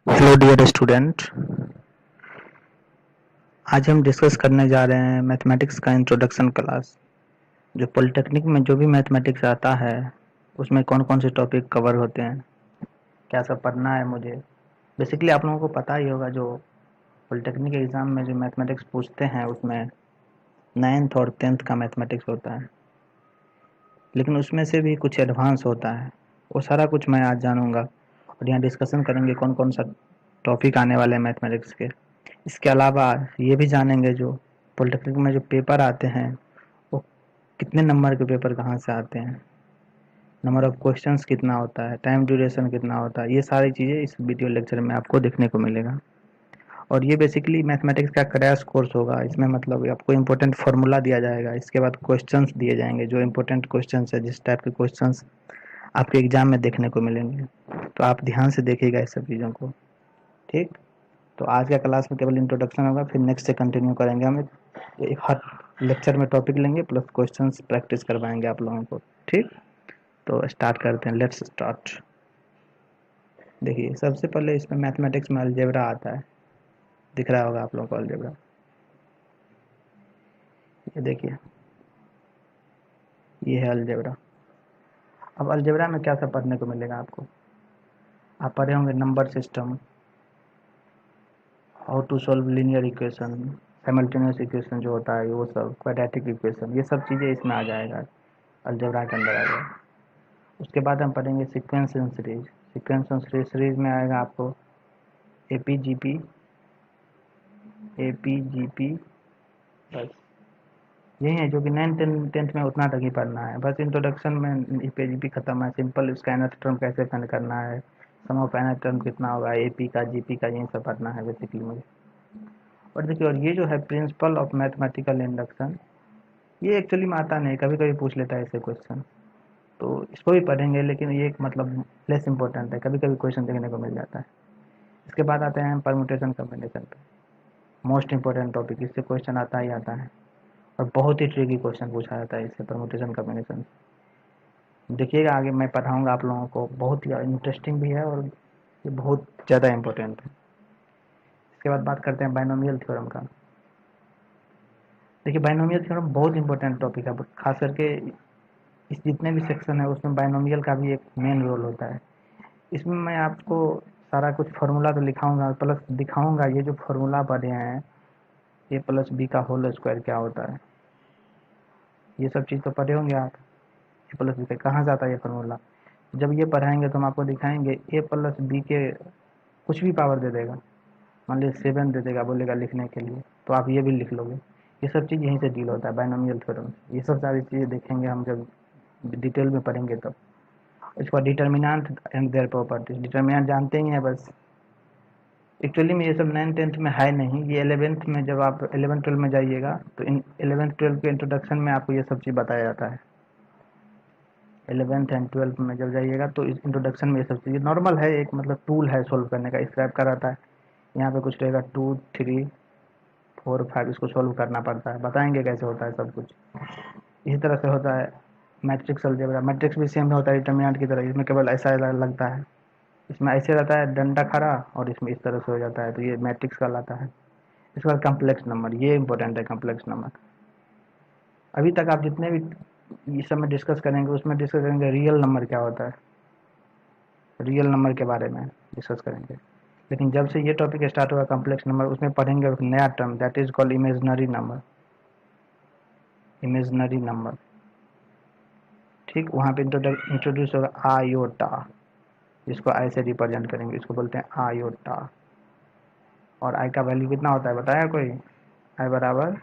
Hello dear student. आज हम discuss करने जा रहे हैं मैथमेटिक्स का इंट्रोडक्शन क्लास। जो पॉलिटेक्निक में जो भी मैथमेटिक्स आता है उसमें कौन कौन से टॉपिक कवर होते हैं, क्या सब पढ़ना है मुझे। बेसिकली आप लोगों को पता ही होगा, जो पॉलिटेक्निक एग्ज़ाम में जो मैथमेटिक्स पूछते हैं उसमें 9th और 10th का मैथमेटिक्स होता है, लेकिन उसमें से भी कुछ एडवांस होता है। वो सारा कुछ मैं आज जानूंगा और यहाँ डिस्कशन करेंगे कौन कौन सा टॉपिक आने वाले हैं मैथमेटिक्स के। इसके अलावा ये भी जानेंगे जो पॉलिटेक्निक में जो पेपर आते हैं वो कितने नंबर के पेपर कहाँ से आते हैं, नंबर ऑफ क्वेश्चंस कितना होता है, टाइम ड्यूरेशन कितना होता है। ये सारी चीज़ें इस वीडियो लेक्चर में आपको देखने को मिलेगा। और ये बेसिकली मैथमेटिक्स का क्रैश कोर्स होगा। इसमें मतलब आपको इम्पोर्टेंट फार्मूला दिया जाएगा, इसके बाद क्वेश्चंस दिए जाएंगे जो इम्पोर्टेंट क्वेश्चंस है, जिस टाइप के क्वेश्चंस आपके एग्जाम में देखने को मिलेंगे। तो आप ध्यान से देखिएगा इस सब चीज़ों को। ठीक, तो आज का क्लास में केवल इंट्रोडक्शन होगा, फिर नेक्स्ट से कंटिन्यू करेंगे। हम एक हर लेक्चर में टॉपिक लेंगे प्लस क्वेश्चंस प्रैक्टिस करवाएंगे आप लोगों को। ठीक, तो स्टार्ट करते हैं, लेट्स स्टार्ट। देखिए, सबसे पहले इसमें मैथमेटिक्स में अलजेब्रा आता है, दिख रहा होगा आप लोगों को अलजेब्रा। ये देखिए, ये है अलजेब्रा। अब अलजेब्रा में क्या सब पढ़ने को मिलेगा आपको। आप पढ़े होंगे number system, how to solve linear equation, simultaneous equation जो होता है वो सब, क्वाड्रेटिक इक्वेशन, ये सब चीज़ें इसमें आ जाएगा, अलजेब्रा के अंदर आ जाएगा। उसके बाद हम पढ़ेंगे sequence and series. Sequence and series में आएगा आपको एपीजीपी, एपीजीपी, बस यही है जो कि 9th 10th में उतना तक ही पढ़ना है। बस इंट्रोडक्शन में एपीजीपी खत्म है, सिंपल इसका nth टर्म कैसे फाइंड करना है, सम ऑफ nth टर्म कितना होगा, एपी का जीपी का, यही सब पढ़ना है बेसिकली मुझे। और देखिए, और ये जो है प्रिंसिपल ऑफ मैथमेटिकल इंडक्शन, ये एक्चुअली में आता नहीं, कभी कभी पूछ लेता है ऐसे क्वेश्चन, तो इसको भी पढ़ेंगे, लेकिन ये मतलब लेस इंपॉर्टेंट है, कभी कभी क्वेश्चन देखने को मिल जाता है। इसके बाद आते हैं परमुटेशन कम्बिनेशन पे, मोस्ट इंपॉर्टेंट टॉपिक, इससे क्वेश्चन आता ही आता है और बहुत ही ट्रिकी क्वेश्चन पूछा जाता है इससे, परमुटेशन कम्बिनेशन। देखिएगा आगे मैं पढ़ाऊँगा आप लोगों को, बहुत ही इंटरेस्टिंग भी है और ये बहुत ज़्यादा इंपॉर्टेंट है। इसके बाद बात करते हैं बाइनोमियल थ्योरम का। देखिए, बाइनोमियल थ्योरम बहुत इंपॉर्टेंट टॉपिक है, खास करके इस जितने भी सेक्शन है उसमें बाइनोमियल का भी एक मेन रोल होता है। इसमें मैं आपको सारा कुछ फार्मूला तो लिखाऊंगा प्लस दिखाऊंगा, ये जो फार्मूला पढ़े हैं ए प्लस बी का होल स्क्वायर क्या होता है, ये सब चीज़ तो पढ़े होंगे आप। ए प्लस बी का कहाँ से आता है ये फार्मूला, जब ये पढ़ाएंगे तो हम आपको दिखाएंगे ए प्लस बी के कुछ भी पावर दे देगा, मान लीजिए 7 दे देगा, बोलेगा लिखने के लिए, तो आप ये भी लिख लोगे। ये सब चीज़ यहीं से डील होता है बाइनोमियल थ्योरम। ये सब सारी चीज़ें देखेंगे हम जब डिटेल में पढ़ेंगे तब। इसके बाद determinant and their properties, determinant जानते ही हैं बस। एक्चुअली में ये सब 9th 10th में है नहीं, ये 11th में, जब आप 11th 12th में जाइएगा तो इन 11th 12th के इंट्रोडक्शन में आपको ये सब चीज़ बताया जाता है। 11th एंड 12th में जब जाइएगा तो इस इंट्रोडक्शन में ये सब चीज़ें नॉर्मल है, एक मतलब टूल है सोल्व करने का, इस टाइप का रहता है। यहाँ पे कुछ रहेगा 2 3 4 5, इसको सोल्व करना पड़ता है, बताएंगे कैसे होता है सब कुछ। इसी तरह से होता है मैट्रिक्स अलजेब्रा, मैट्रिक्स भी सेम होता है डिटर्मिनेंट की तरह, इसमें केवल ऐसा लगता है, इसमें ऐसे रहता है डंडा खड़ा और इसमें इस तरह से हो जाता है, तो ये मैट्रिक्स कहलाता है। इसके बाद कम्प्लेक्स नंबर, ये इंपॉर्टेंट है कम्प्लेक्स नंबर। अभी तक आप जितने भी इस समय डिस्कस करेंगे उसमें डिस्कस करेंगे रियल नंबर क्या होता है, रियल नंबर के बारे में डिस्कस करेंगे। लेकिन जब से ये टॉपिक स्टार्ट हुआ कम्प्लेक्स नंबर, उसमें पढ़ेंगे एक नया term, that is called imaginary number, imaginary number. ठीक, वहाँ पे इंट्रोड्यूस होगा आयोटा, जिसको आई से रिप्रेजेंट करेंगे, इसको बोलते हैं आयोटा। और आई का वैल्यू कितना होता है बताया कोई, आई बराबर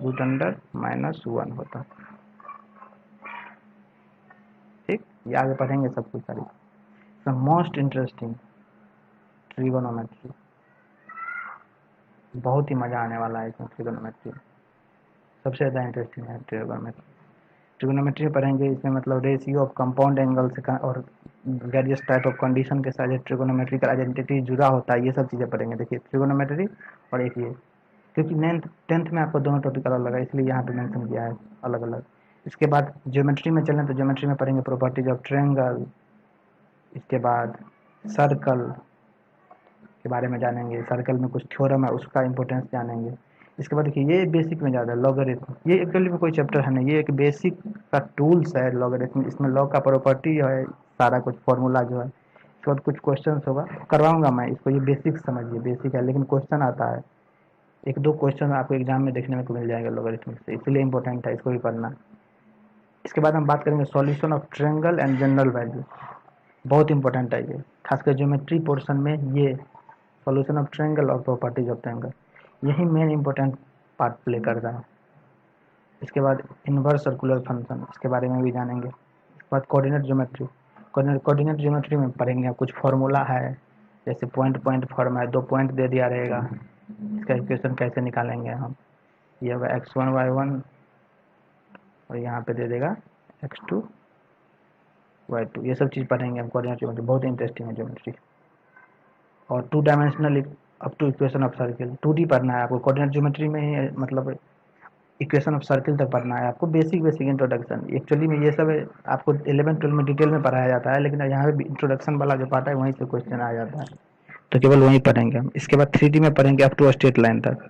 √(-1) होता है। ठीक, ये आगे पढ़ेंगे सब कुछ सारी। मोस्ट इंटरेस्टिंग ट्रिगोनोमेट्री, बहुत ही मज़ा आने वाला है इसमें। ट्रिगोनोमेट्री सबसे ज़्यादा इंटरेस्टिंग है ट्रिगोनोमेट्री। ट्रिगोनोमेट्री पढ़ेंगे, इसमें मतलब रेशियो ऑफ कंपाउंड एंगल से और वेरियस टाइप ऑफ कंडीशन के साथ ट्रिगोनोमेट्रिकल आइडेंटिटी जुड़ा होता है, ये सब चीज़ें पढ़ेंगे। देखिए, ट्रिगोनोमेट्री और एक ये, क्योंकि 9th 10th में आपको दोनों टॉपिक अलग लगा, इसलिए यहाँ पे मेंशन किया है अलग अलग। इसके बाद ज्योमेट्री में चलें तो ज्योमेट्री में पढ़ेंगे प्रॉपर्टीज ऑफ ट्रायंगल, इसके बाद सर्कल, के बारे में जानेंगे, सर्कल में कुछ थ्योरम है उसका इंपॉर्टेंस जानेंगे। इसके बाद देखिए ये बेसिक में ज़्यादा लॉगरिथम, ये एक्चुअली में कोई चैप्टर है नहीं, ये एक बेसिक का टूल्स है लॉगरिथम, इसमें लॉग का प्रॉपर्टी है, सारा कुछ फॉर्मूला जो है। इसके बाद कुछ क्वेश्चन होगा करवाऊंगा मैं इसको, ये बेसिक समझिए, बेसिक है लेकिन क्वेश्चन आता है, एक दो क्वेश्चन आपको एग्जाम में देखने में मिल जाएगा लॉगरिथम से, इसलिए इंपॉर्टेंट है, इसको भी पढ़ना। इसके बाद हम बात करेंगे solution of triangle and general value, बहुत इंपॉर्टेंट है ये, खासकर ज्योमेट्री पोर्शन में ये सॉल्यूशन ऑफ ट्रायंगल और प्रॉपर्टीज ऑफ ट्रायंगल, यही मेन इंपॉर्टेंट पार्ट प्ले कर रहा है। इसके बाद इनवर्स सर्कुलर फंक्शन, इसके बारे में भी जानेंगे। इसके बाद कोऑर्डिनेट ज्योमेट्री, कोऑर्डिनेट ज्योमेट्री में पढ़ेंगे कुछ फार्मूला है, जैसे पॉइंट पॉइंट फॉर्म है, 2 पॉइंट दे दिया रहेगा, इसका इक्वेशन कैसे निकालेंगे हम, ये होगा x1 y1 और यहाँ पे दे देगा x2 y2, ये सब चीज़ पढ़ेंगे हम कोऑर्डिनेट ज्योमेट्री, बहुत इंटरेस्टिंग है ज्योमेट्री। और 2 dimensional up to equation of circle, 2D पढ़ना है आपको कोऑर्डिनेट ज्योमेट्री में ही, मतलब इक्वेशन ऑफ सर्किल तक पढ़ना है आपको, बेसिक बेसिक इंट्रोडक्शन। एक्चुअली में ये सब आपको 11-12 में डिटेल में पढ़ाया जाता है, लेकिन यहाँ पे इंट्रोडक्शन वाला जो पार्ट है वहीं से क्वेश्चन आ जाता है, तो केवल वहीं पढ़ेंगे हम। इसके बाद 3D में पढ़ेंगे अप टू स्ट्रेट लाइन तक,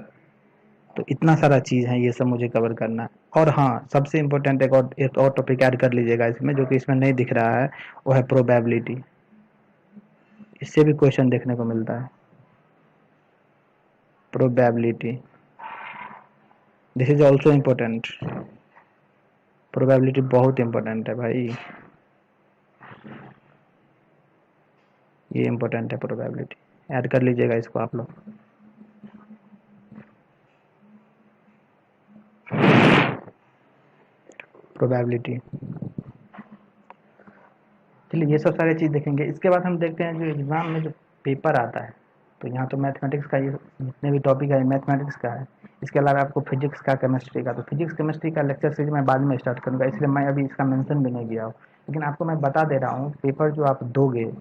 तो इतना सारा चीज़ है, ये सब मुझे कवर करना है। और हाँ, सबसे इम्पोर्टेंट एक और टॉपिक ऐड कर लीजिएगा इसमें, जो कि इसमें नहीं दिख रहा है, वो है प्रोबेबिलिटी, इससे भी क्वेश्चन देखने को मिलता है। Probability, this is also important, probability बहुत इम्पोर्टेंट है भाई, ये इम्पोर्टेंट है प्रोबेबिलिटी, ऐड कर लीजिएगा इसको आप लोग। प्रोबेबिलिटी, चलिए ये सब सारी चीज़ देखेंगे। इसके बाद हम देखते हैं जो एग्ज़ाम में जो पेपर आता है, तो यहाँ तो मैथमेटिक्स का, ये जितने भी टॉपिक है मैथमेटिक्स का है, इसके अलावा आपको फिजिक्स का, केमिस्ट्री का, तो फिजिक्स केमिस्ट्री का लेक्चर सीरीज मैं बाद में स्टार्ट करूँगा, इसलिए मैं अभी इसका मेंशन भी नहीं किया हूँ, लेकिन आपको मैं बता दे रहा हूँ पेपर जो आप दोगे,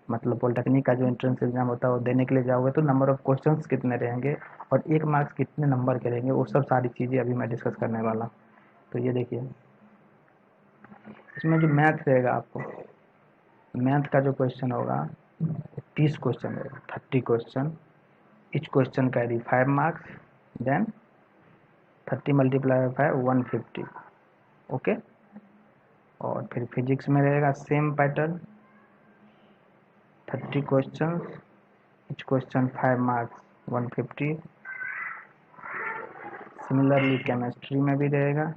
मतलब पॉलिटेक्निक का जो एंट्रेंस एग्जाम होता है वो देने के लिए जाओगे, तो नंबर ऑफ क्वेश्चंस कितने रहेंगे और एक मार्क्स कितने नंबर के रहेंगे, वो सब सारी चीज़ें अभी मैं डिस्कस करने वाला हूँ। तो ये देखिए, इसमें जो मैथ रहेगा, आपको मैथ का जो क्वेश्चन होगा 30 क्वेश्चन रहेगा, 30 question, each question carry 5 marks, then 30 multiply by 5 150, okay. और फिर फिजिक्स में रहेगा same pattern, 30 question, each question 5 marks 150। Similarly chemistry में भी रहेगा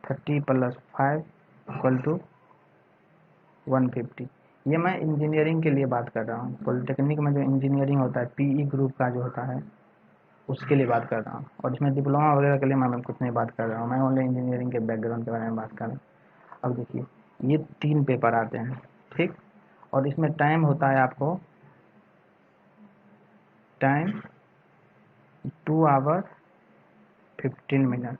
30 + 5 = 150। ये मैं इंजीनियरिंग के लिए बात कर रहा हूँ, पॉलिटेक्निक में जो इंजीनियरिंग होता है, पीई ग्रुप का जो होता है, उसके लिए बात कर रहा हूँ। और इसमें डिप्लोमा वगैरह के लिए मैं कुछ नहीं बात कर रहा हूँ, मैं ओनली इंजीनियरिंग के बैकग्राउंड के बारे में बात कर रहा हूँ। अब देखिए, ये 3 पेपर आते हैं, ठीक, और इसमें टाइम होता है आपको, टाइम 2 आवर 15 मिनट,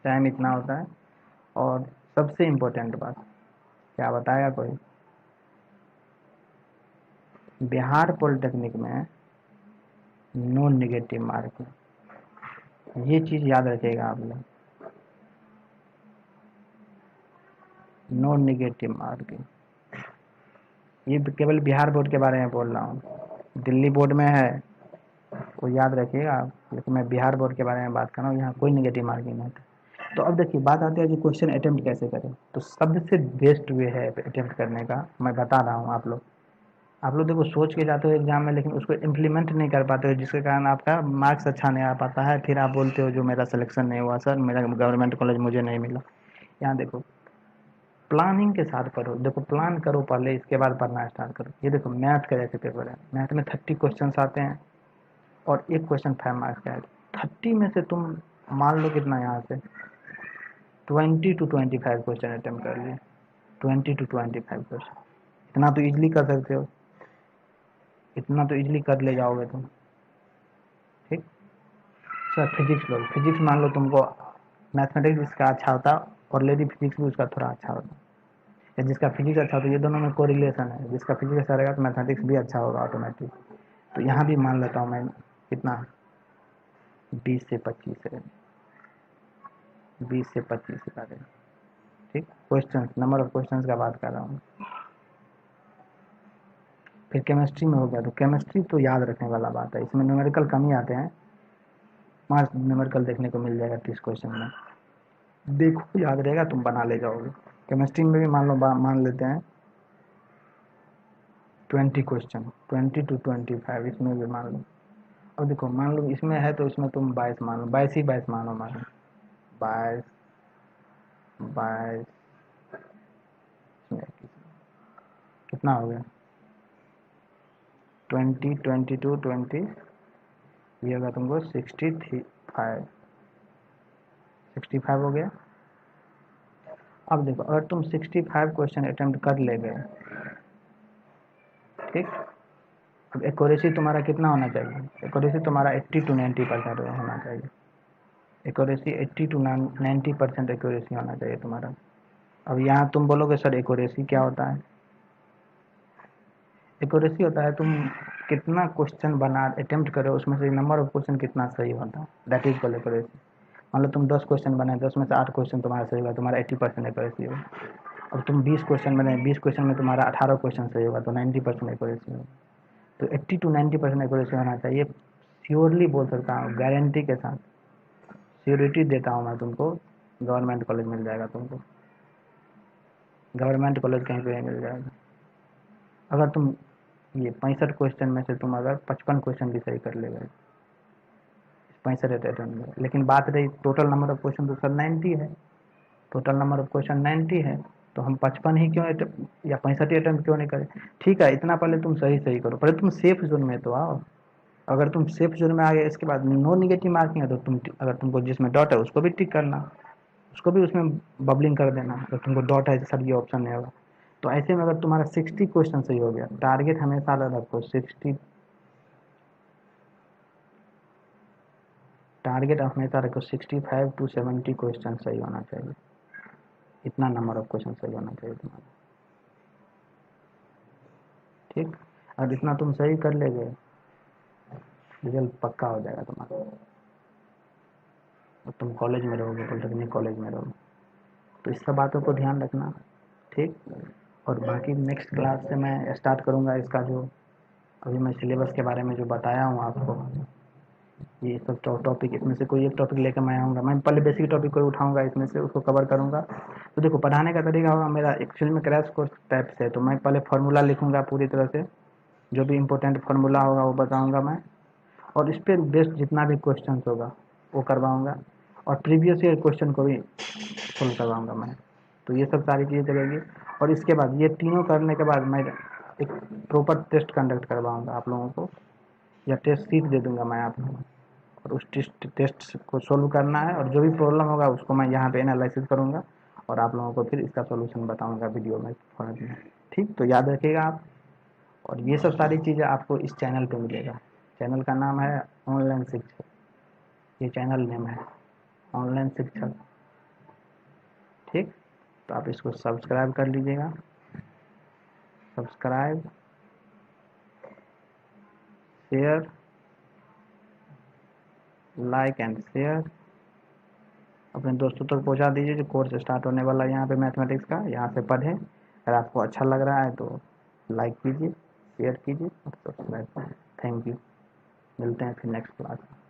टाइम इतना होता है। और सबसे इम्पोर्टेंट बात, क्या बताएगा कोई, बिहार पॉलिटेक्निक में नो नेगेटिव मार्किंग, ये चीज़ याद रखिएगा आप लोग, नो नेगेटिव मार्किंग। ये केवल बिहार बोर्ड के बारे में बोल रहा हूँ, दिल्ली बोर्ड में है वो याद रखिएगा आप, लेकिन मैं बिहार बोर्ड के बारे में बात कर रहा हूँ, यहाँ कोई नेगेटिव मार्किंग नहीं है। तो अब देखिए बात आती है कि क्वेश्चन अटेम्प्ट कैसे करें, तो सबसे बेस्ट वे है अटेम्प्ट करने का, मैं बता रहा हूँ। आप लोग देखो सोच के जाते हो एग्जाम में, लेकिन उसको इम्प्लीमेंट नहीं कर पाते हो, जिसके कारण आपका मार्क्स अच्छा नहीं आ पाता है, फिर आप बोलते हो जो मेरा सिलेक्शन नहीं हुआ सर, मेरा गवर्नमेंट कॉलेज मुझे नहीं मिला। यहाँ देखो, प्लानिंग के साथ पढ़ो, देखो प्लान करो पहले, इसके बाद पढ़ना स्टार्ट करो। ये देखो मैथ का जैसे पेपर है, मैथ में 30 क्वेश्चन आते हैं और एक क्वेश्चन 5 मार्क्स का है, 30 में से तुम मान लो कितना यहाँ से 20 to 25 क्वेश्चन अटेम्प्ट कर लिए, 20 to 25 क्वेश्चन, इतना तो इजीली कर सकते हो, इतना तो इजीली कर ले जाओगे तुम, ठीक। सर फिजिक्स लो, फिजिक्स मान लो तुमको, मैथमेटिक्स जिसका अच्छा होता ऑलरेडी फिजिक्स भी उसका थोड़ा अच्छा होता, या जिसका फिजिक्स अच्छा होता, ये दोनों में कोरिलेशन है, जिसका फिजिक्स अच्छा रहेगा तो मैथमेटिक्स भी अच्छा होगा ऑटोमेटिक। तो यहाँ भी मान लेता हूँ मैं कितना 20 से 25 है, 20 से 25 का है, ठीक। क्वेश्चन, नंबर ऑफ क्वेश्चन का बात कर रहा हूँ। फिर केमिस्ट्री में हो गया, तो केमिस्ट्री तो याद रखने वाला बात है, इसमें न्यूमेरिकल कम ही आते हैं, 5 न्यूमेरिकल देखने को मिल जाएगा 30 क्वेश्चन में, देखो याद रहेगा, तुम बना ले जाओगे। केमिस्ट्री में भी मान लेते हैं 20 क्वेश्चन, 20 to 25 इसमें भी मान लो। अब देखो मान लो इसमें है तो इसमें तुम 22 मान लो, 22 ही 22 मानो, मान लो 22 22 कितना हो गया 20 22 20, ये होगा तुमको 65 हो गया। अब देखो अगर तुम 65 क्वेश्चन अटेम्प्ट कर ले गए, ठीक, अब एक्यूरेसी तुम्हारा कितना होना चाहिए, एक्यूरेसी तुम्हारा 80 to 90% होना चाहिए, एक्यूरेसी 80 to 90% एक्यूरेसी होना चाहिए तुम्हारा। अब यहाँ तुम बोलोगे सर एक्यूरेसी क्या होता है, एक्यूरेसी होता है तुम कितना क्वेश्चन बना अटेम्प्ट करो उसमें से नंबर ऑफ क्वेश्चन कितना सही होता है, दैट इज कॉल्ड एक्यूरेसी। मान लो तुम 10 क्वेश्चन बनाए, 10 में से 8 क्वेश्चन तुम्हारा सही होगा, तुम्हारा 80% एक्यूरेसी होगा। अब तुम 20 क्वेश्चन बनाए, 20 क्वेश्चन में तुम्हारा 18 क्वेश्चन सही होगा, तो 90% एक्यूरेसी होगा। तो 80 to 90% एक्यूरेसी होना चाहिए, श्योरली बोल सकता हूँ, गारंटी के साथ, श्योरिटी देता हूँ मैं तुमको, गवर्नमेंट कॉलेज मिल जाएगा तुमको, गवर्नमेंट कॉलेज कहीं पे मिल जाएगा। अगर तुम ये 65 क्वेश्चन में से तुम अगर 55 क्वेश्चन भी सही कर ले गए, 65 अटेम्प्ट में, लेकिन बात रही टोटल नंबर ऑफ क्वेश्चन तो सर 90 है, टोटल नंबर ऑफ क्वेश्चन 90 है, तो हम 55 ही क्यों या 65 ही अटेम्प्ट क्यों नहीं करें। ठीक है, इतना पहले तुम सही करो, पहले तुम सेफ जोन में तो आओ। अगर तुम सेफ जोन में आ गए, इसके बाद नो निगेटिव मार्किंग है तो तुम, अगर तुमको जिसमें डॉट है उसको भी टिक करना, उसको भी उसमें बबलिंग कर देना, अगर तुमको डॉट है सर ये ऑप्शन नहीं होगा। तो ऐसे में अगर तुम्हारा 60 क्वेश्चन सही हो गया, टारगेट हमेशा रखो 60, टारगेट हमेशा रखो 65 to 70 क्वेश्चन सही होना चाहिए, इतना नंबर ऑफ क्वेश्चन सही होना चाहिए तुम्हारा, ठीक। और इतना तुम सही कर ले गए, रिजल्ट पक्का हो जाएगा तुम्हारा, और तुम कॉलेज में रहोगे, पॉलिटेक्निक कॉलेज में रहोगे। तो इस सब बातों को ध्यान रखना, ठीक। और बाकी नेक्स्ट क्लास से मैं स्टार्ट करूँगा इसका, जो अभी मैं सिलेबस के बारे में जो बताया हूँ आपको, ये सब टॉपिक, इसमें से कोई एक टॉपिक लेकर मैं आऊँगा, मैं पहले बेसिक टॉपिक को उठाऊँगा, इसमें से उसको कवर करूँगा। तो देखो पढ़ाने का तरीका होगा मेरा एक्चुअल में क्रैश कोर्स टाइप से, तो मैं पहले फार्मूला लिखूँगा पूरी तरह से, जो भी इम्पोर्टेंट फार्मूला होगा वो बताऊँगा मैं, और इस पर बेस्ड जितना भी क्वेश्चन होगा वो करवाऊँगा, और प्रीवियस ईयर क्वेश्चन को भी सोल्व करवाऊँगा मैं। तो ये सब सारी चीज़ें चलेगी, और इसके बाद ये तीनों करने के बाद मैं एक प्रॉपर टेस्ट कंडक्ट करवाऊँगा आप लोगों को, या टेस्ट सीट दे दूँगा मैं आप लोगों को, और उस टेस्ट को सोल्व करना है, और जो भी प्रॉब्लम होगा उसको मैं यहाँ पे एनालिसिस करूँगा, और आप लोगों को फिर इसका सॉल्यूशन बताऊँगा वीडियो में फॉर्मेट में, ठीक। तो याद रखिएगा आप, और ये सब सारी चीज़ें आपको इस चैनल पे मिलेगा। चैनल का नाम है ऑनलाइन शिक्षक, ये चैनल नेम है ऑनलाइन शिक्षक, ठीक। तो आप इसको सब्सक्राइब कर लीजिएगा, subscribe, share, like and share, अपने दोस्तों तक पहुंचा दीजिए, जो कोर्स स्टार्ट होने वाला है यहाँ पे मैथमेटिक्स का, यहाँ से पढ़ें। अगर आपको अच्छा लग रहा है तो लाइक कीजिए, शेयर कीजिए और सब्सक्राइब कीजिए। थैंक यू, मिलते हैं फिर नेक्स्ट क्लास में।